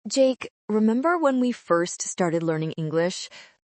Jake, remember when we first started learning English?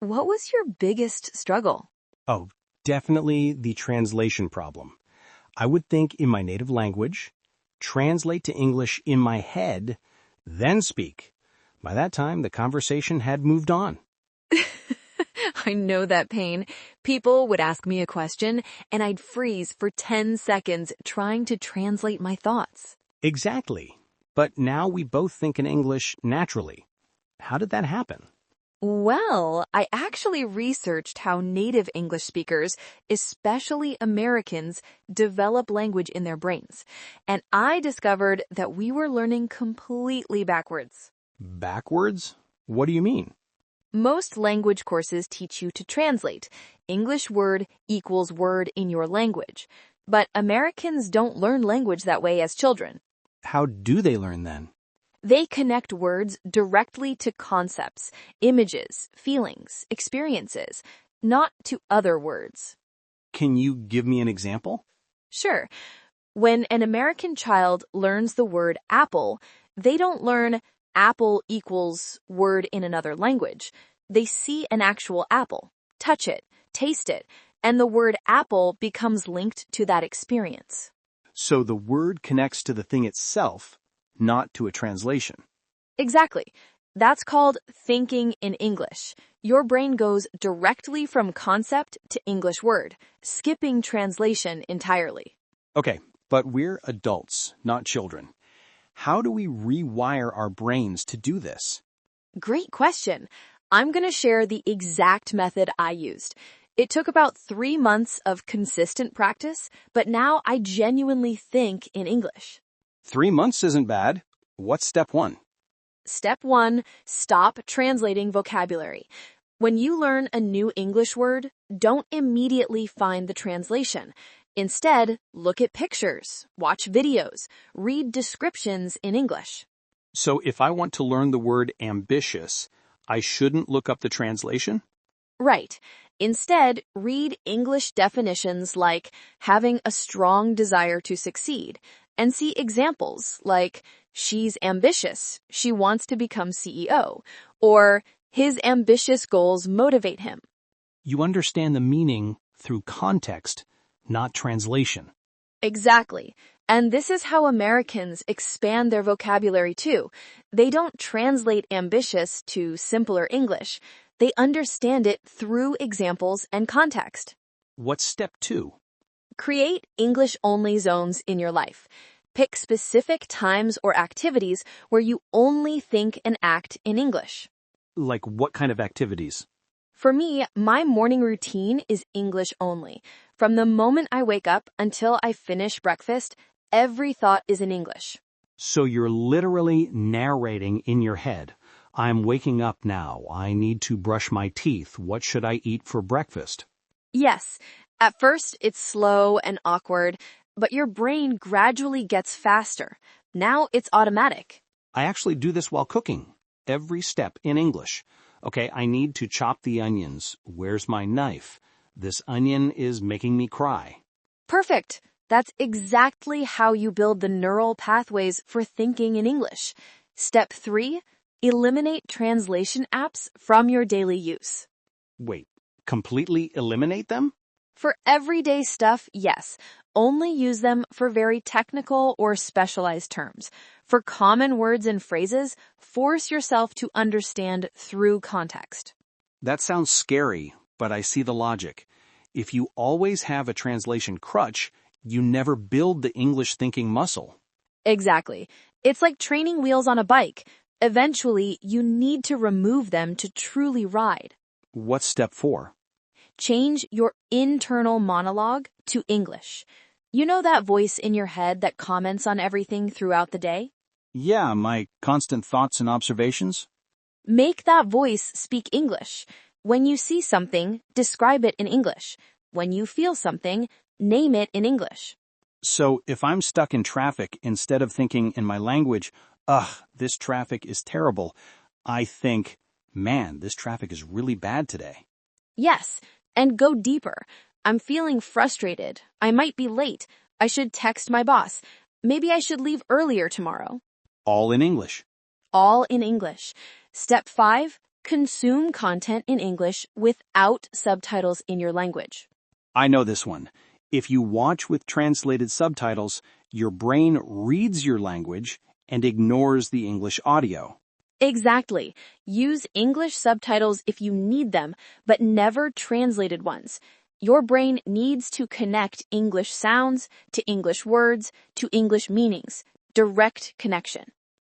What was your biggest struggle? Oh, definitely the translation problem. I would think in my native language, translate to English in my head, then speak. By that time, the conversation had moved on. I know that pain. People would ask me a question, and I'd freeze for 10 seconds trying to translate my thoughts. Exactly. But now we both think in English naturally. How did that happen? Well, I actually researched how native English speakers, especially Americans, develop language in their brains. And I discovered that we were learning completely backwards. Backwards? What do you mean? Most language courses teach you to translate. English word equals word in your language. But Americans don't learn language that way as children. How do they learn then? They connect words directly to concepts, images, feelings, experiences, not to other words. Can you give me an example? Sure, when an American child learns the word apple, they don't learn apple equals word in another language. They see an actual apple, touch it, taste it, and the word apple becomes linked to that experience. So the word connects to the thing itself, not to a translation. Exactly. That's called thinking in English. Your brain goes directly from concept to English word, skipping translation entirely. Okay, but we're adults, not children. How do we rewire our brains to do this? Great question. I'm going to share the exact method I used. It took about 3 months of consistent practice, but now I genuinely think in English. 3 months isn't bad. What's step one? Step 1, stop translating vocabulary. When you learn a new English word, don't immediately find the translation. Instead, look at pictures, watch videos, read descriptions in English. So if I want to learn the word ambitious, I shouldn't look up the translation? Right. Instead, read English definitions like having a strong desire to succeed, and see examples like she's ambitious, she wants to become CEO, or his ambitious goals motivate him. You understand the meaning through context, not translation. Exactly. And this is how Americans expand their vocabulary too. They don't translate ambitious to simpler English. They understand it through examples and context. What's step two? Create English-only zones in your life. Pick specific times or activities where you only think and act in English. Like what kind of activities? For me, my morning routine is English only. From the moment I wake up until I finish breakfast, every thought is in English. So you're literally narrating in your head. I'm waking up now. I need to brush my teeth. What should I eat for breakfast? Yes, at first it's slow and awkward, but your brain gradually gets faster. Now it's automatic. I actually do this while cooking. Every step in English. Okay, I need to chop the onions. Where's my knife? This onion is making me cry. Perfect. That's exactly how you build the neural pathways for thinking in English. Step 3, eliminate translation apps from your daily use. Wait, completely eliminate them? For everyday stuff, yes. Only use them for very technical or specialized terms. For common words and phrases, force yourself to understand through context. That sounds scary, but I see the logic. If you always have a translation crutch, you never build the English thinking muscle. Exactly. It's like training wheels on a bike. Eventually, you need to remove them to truly ride. What's step 4? Change your internal monologue to English. You know that voice in your head that comments on everything throughout the day? Yeah, my constant thoughts and observations. Make that voice speak English. When you see something, describe it in English. When you feel something, name it in English. So if I'm stuck in traffic, instead of thinking in my language, ugh, this traffic is terrible, I think, man, this traffic is really bad today. Yes, and go deeper. I'm feeling frustrated. I might be late. I should text my boss. Maybe I should leave earlier tomorrow. All in English. all in English. Step 5, consume content in English without subtitles in your language. I know this one. If you watch with translated subtitles, your brain reads your language and ignores the English audio. Exactly. Use English subtitles if you need them, but never translated ones. Your brain needs to connect English sounds to English words to English meanings. Direct connection.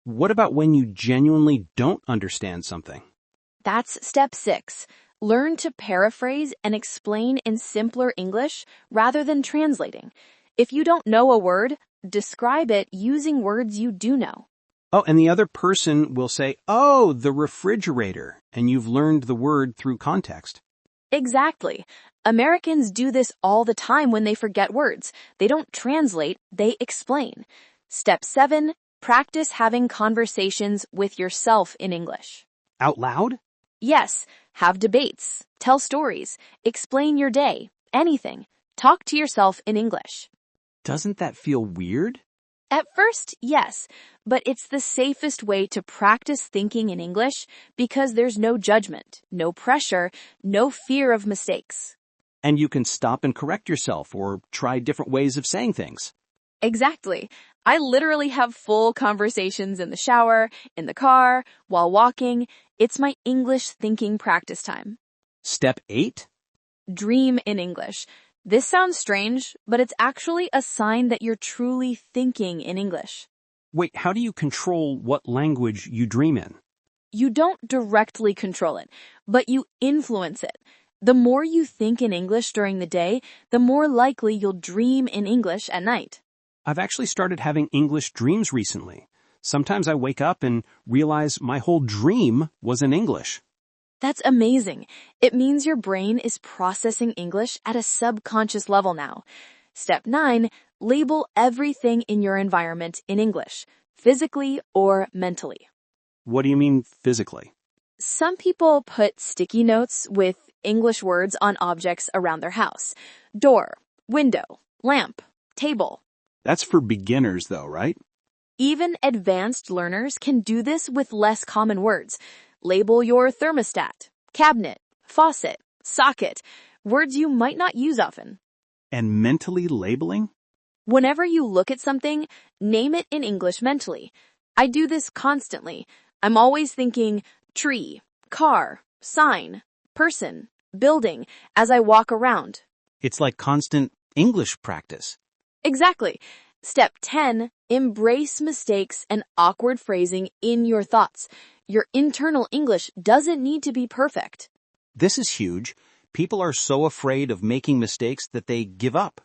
What about when you genuinely don't understand something? That's step 6. Learn to paraphrase and explain in simpler English rather than translating. If you don't know a word, describe it using words you do know. Oh, and the other person will say, "Oh, the refrigerator," and you've learned the word through context. Exactly. Americans do this all the time when they forget words. They don't translate, they explain. Step 7, practice having conversations with yourself in English. Out loud? Yes, have debates, tell stories, explain your day, anything. Talk to yourself in English. Doesn't that feel weird? At first, yes, but it's the safest way to practice thinking in English because there's no judgment, no pressure, no fear of mistakes. And you can stop and correct yourself or try different ways of saying things. Exactly. I literally have full conversations in the shower, in the car, while walking. It's my English thinking practice time. Step 8? Dream in English. This sounds strange, but it's actually a sign that you're truly thinking in English. Wait, how do you control what language you dream in? You don't directly control it, but you influence it. The more you think in English during the day, the more likely you'll dream in English at night. I've actually started having English dreams recently. Sometimes I wake up and realize my whole dream was in English. That's amazing. It means your brain is processing English at a subconscious level now. Step 9, label everything in your environment in English, physically or mentally. What do you mean physically? Some people put sticky notes with English words on objects around their house. Door, window, lamp, table. That's for beginners though, right? Even advanced learners can do this with less common words. Label your thermostat, cabinet, faucet, socket, words you might not use often. And mentally labeling? Whenever you look at something, name it in English mentally. I do this constantly. I'm always thinking tree, car, sign, person, building as I walk around. It's like constant English practice. Exactly. Step 10, embrace mistakes and awkward phrasing in your thoughts. Your internal English doesn't need to be perfect. This is huge. People are so afraid of making mistakes that they give up.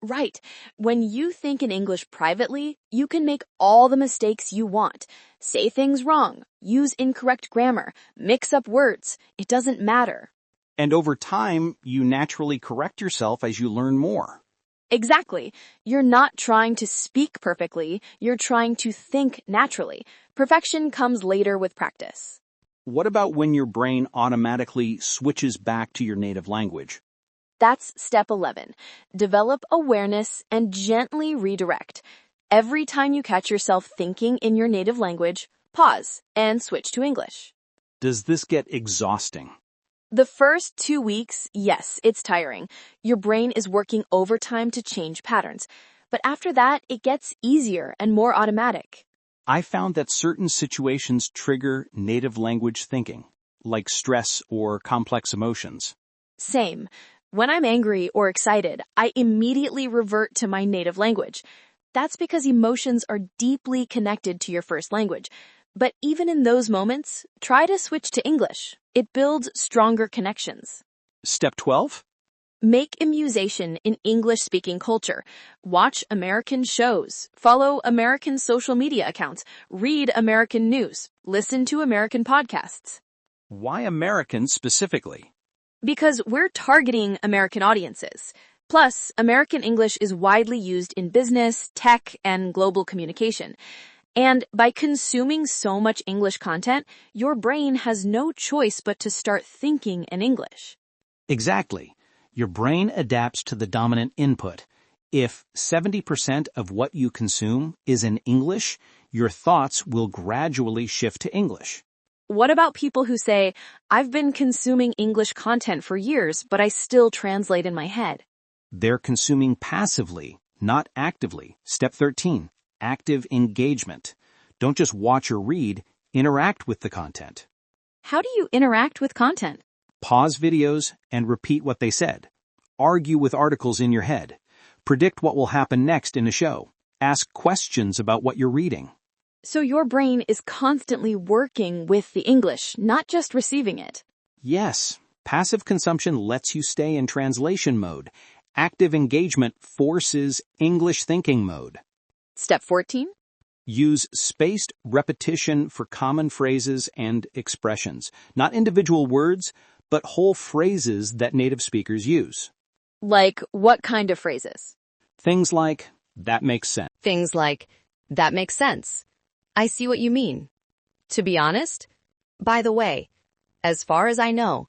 Right. When you think in English privately, you can make all the mistakes you want. Say things wrong, use incorrect grammar, mix up words. It doesn't matter. And over time, you naturally correct yourself as you learn more. Exactly. You're not trying to speak perfectly, you're trying to think naturally. Perfection comes later with practice. What about when your brain automatically switches back to your native language? That's step 11. Develop awareness and gently redirect. Every time you catch yourself thinking in your native language, pause and switch to English. Does this get exhausting? The first 2 weeks, yes, it's tiring. Your brain is working overtime to change patterns. But after that, it gets easier and more automatic. I found that certain situations trigger native language thinking, like stress or complex emotions. Same. When I'm angry or excited, I immediately revert to my native language. That's because emotions are deeply connected to your first language. But even in those moments, try to switch to English. It builds stronger connections. Step 12? Make immunization in English-speaking culture. Watch American shows, follow American social media accounts, read American news, listen to American podcasts. Why Americans specifically? Because we're targeting American audiences. Plus, American English is widely used in business, tech, and global communication. And by consuming so much English content, your brain has no choice but to start thinking in English. Exactly. Your brain adapts to the dominant input. If 70% of what you consume is in English, your thoughts will gradually shift to English. What about people who say, I've been consuming English content for years, but I still translate in my head? They're consuming passively, not actively. Step 13, active engagement. Don't just watch or read, interact with the content. How do you interact with content? Pause videos and repeat what they said. Argue with articles in your head. Predict what will happen next in a show. Ask questions about what you're reading. So your brain is constantly working with the English, not just receiving it. Yes, passive consumption lets you stay in translation mode. Active engagement forces English thinking mode. Step 14? Use spaced repetition for common phrases and expressions. Not individual words, but whole phrases that native speakers use. Like what kind of phrases? Things like, that makes sense. Things like, that makes sense. I see what you mean. To be honest, by the way, as far as I know,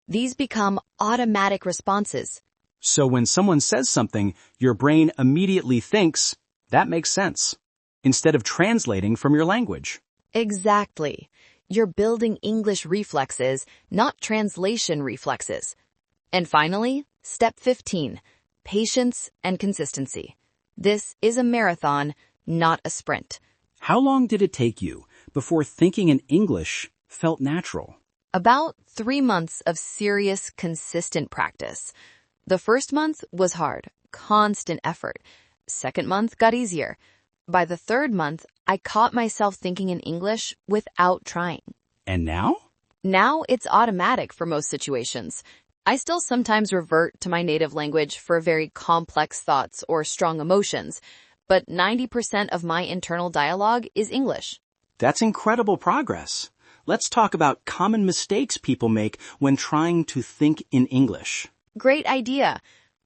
these become automatic responses. So when someone says something, your brain immediately thinks, that makes sense, instead of translating from your language. Exactly. You're building English reflexes, not translation reflexes. And finally, step 15, patience and consistency. This is a marathon, not a sprint. How long did it take you before thinking in English felt natural? About 3 months of serious, consistent practice. The first month was hard, constant effort. Second month got easier. By the third month, I caught myself thinking in English without trying. And now? Now it's automatic for most situations. I still sometimes revert to my native language for very complex thoughts or strong emotions, but 90% of my internal dialogue is English. That's incredible progress. Let's talk about common mistakes people make when trying to think in English. Great idea.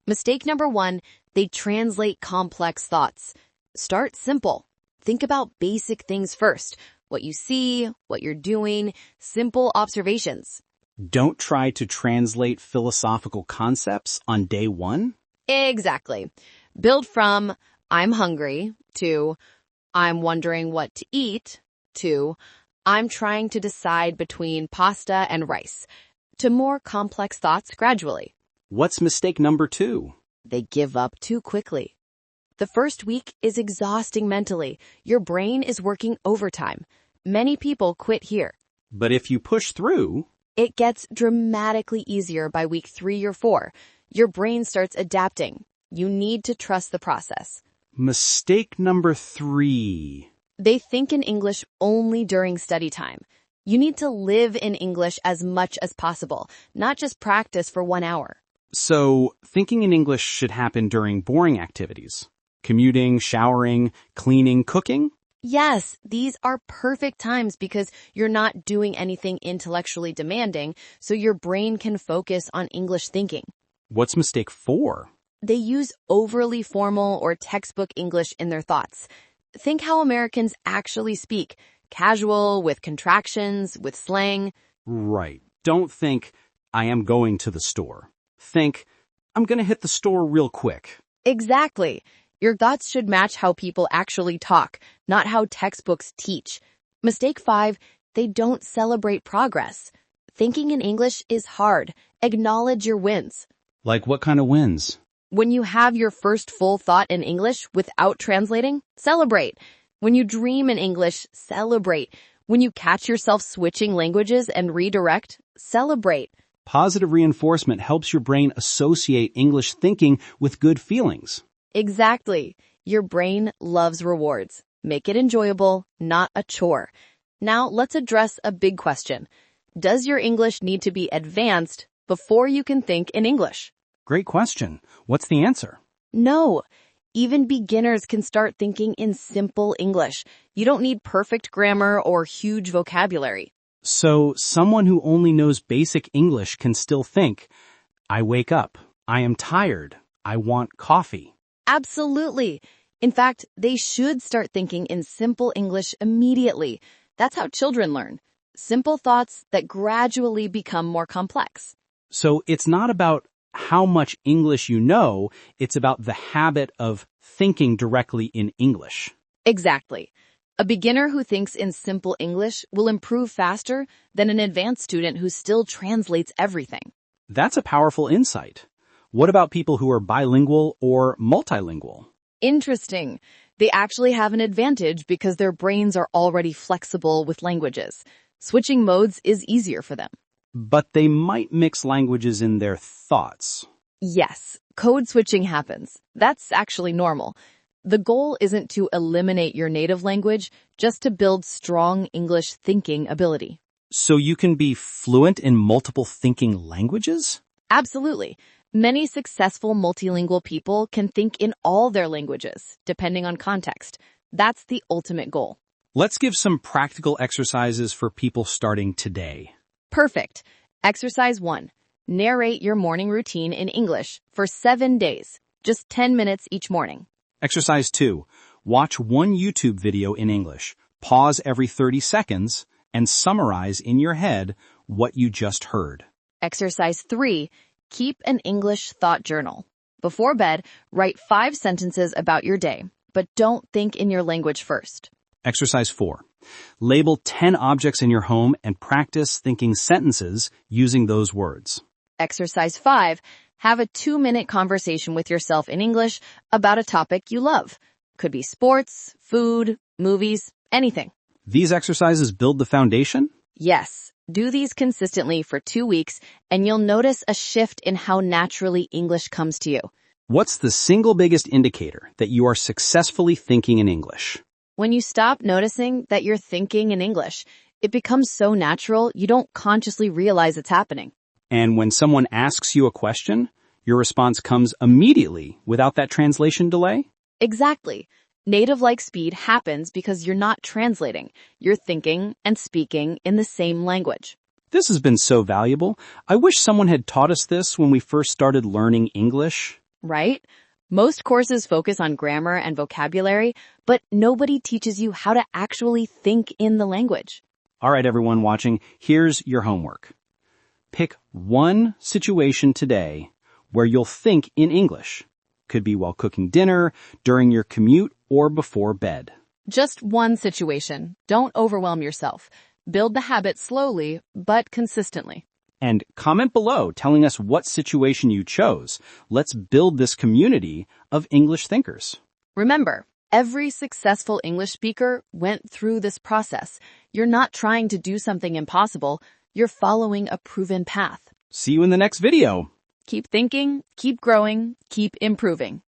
Mistake number 1, they translate complex thoughts. Start simple. Think about basic things first. What you see, what you're doing, simple observations. Don't try to translate philosophical concepts on day 1. Exactly. Build from, I'm hungry, to, I'm wondering what to eat, to, I'm trying to decide between pasta and rice, to more complex thoughts gradually. What's mistake number 2? They give up too quickly. The first week is exhausting mentally. Your brain is working overtime. Many people quit here. But if you push through, it gets dramatically easier by week 3 or 4. Your brain starts adapting. You need to trust the process. Mistake number 3. They think in English only during study time. You need to live in English as much as possible, not just practice for 1 hour. So, thinking in English should happen during boring activities. Commuting, showering, cleaning, cooking? Yes, these are perfect times because you're not doing anything intellectually demanding, so your brain can focus on English thinking. What's mistake 4? They use overly formal or textbook English in their thoughts. Think how Americans actually speak, casual, with contractions, with slang. Right. Don't think, I am going to the store. Think, I'm going to hit the store real quick. Exactly. Your thoughts should match how people actually talk, not how textbooks teach. Mistake 5, they don't celebrate progress. Thinking in English is hard. Acknowledge your wins. Like what kind of wins? When you have your first full thought in English without translating, celebrate. When you dream in English, celebrate. When you catch yourself switching languages and redirect, celebrate. Positive reinforcement helps your brain associate English thinking with good feelings. Exactly. Your brain loves rewards. Make it enjoyable, not a chore. Now let's address a big question. Does your English need to be advanced before you can think in English? Great question. What's the answer? No. Even beginners can start thinking in simple English. You don't need perfect grammar or huge vocabulary. So someone who only knows basic English can still think, I wake up, I am tired, I want coffee. Absolutely. In fact, they should start thinking in simple English immediately. That's how children learn. Simple thoughts that gradually become more complex. So it's not about how much English you know, it's about the habit of thinking directly in English. Exactly. A beginner who thinks in simple English will improve faster than an advanced student who still translates everything. That's a powerful insight. What about people who are bilingual or multilingual? Interesting. They actually have an advantage because their brains are already flexible with languages. Switching modes is easier for them. But they might mix languages in their thoughts. Yes, code switching happens. That's actually normal. The goal isn't to eliminate your native language, just to build strong English thinking ability. So you can be fluent in multiple thinking languages? Absolutely. Many successful multilingual people can think in all their languages, depending on context. That's the ultimate goal. Let's give some practical exercises for people starting today. Perfect. Exercise 1. Narrate your morning routine in English for 7 days, just 10 minutes each morning. Exercise 2. Watch one YouTube video in English, pause every 30 seconds, and summarize in your head what you just heard. Exercise 3. Keep an English thought journal. Before bed, write 5 sentences about your day, but don't think in your language first. Exercise 4. Label 10 objects in your home and practice thinking sentences using those words. Exercise 5. Have a 2-minute conversation with yourself in English about a topic you love. Could be sports, food, movies, anything. These exercises build the foundation? Yes, do these consistently for 2 weeks and you'll notice a shift in how naturally English comes to you. What's the single biggest indicator that you are successfully thinking in English? When you stop noticing that you're thinking in English, it becomes so natural you don't consciously realize it's happening. And when someone asks you a question, your response comes immediately without that translation delay? Exactly. Native-like speed happens because you're not translating. You're thinking and speaking in the same language. This has been so valuable. I wish someone had taught us this when we first started learning English. Right? Most courses focus on grammar and vocabulary, but nobody teaches you how to actually think in the language. All right, everyone watching, here's your homework. Pick one situation today where you'll think in English. Could be while cooking dinner, during your commute, or before bed. Just one situation. Don't overwhelm yourself. Build the habit slowly, but consistently. And comment below telling us what situation you chose. Let's build this community of English thinkers. Remember, every successful English speaker went through this process. You're not trying to do something impossible. You're following a proven path. See you in the next video. Keep thinking, keep growing, keep improving.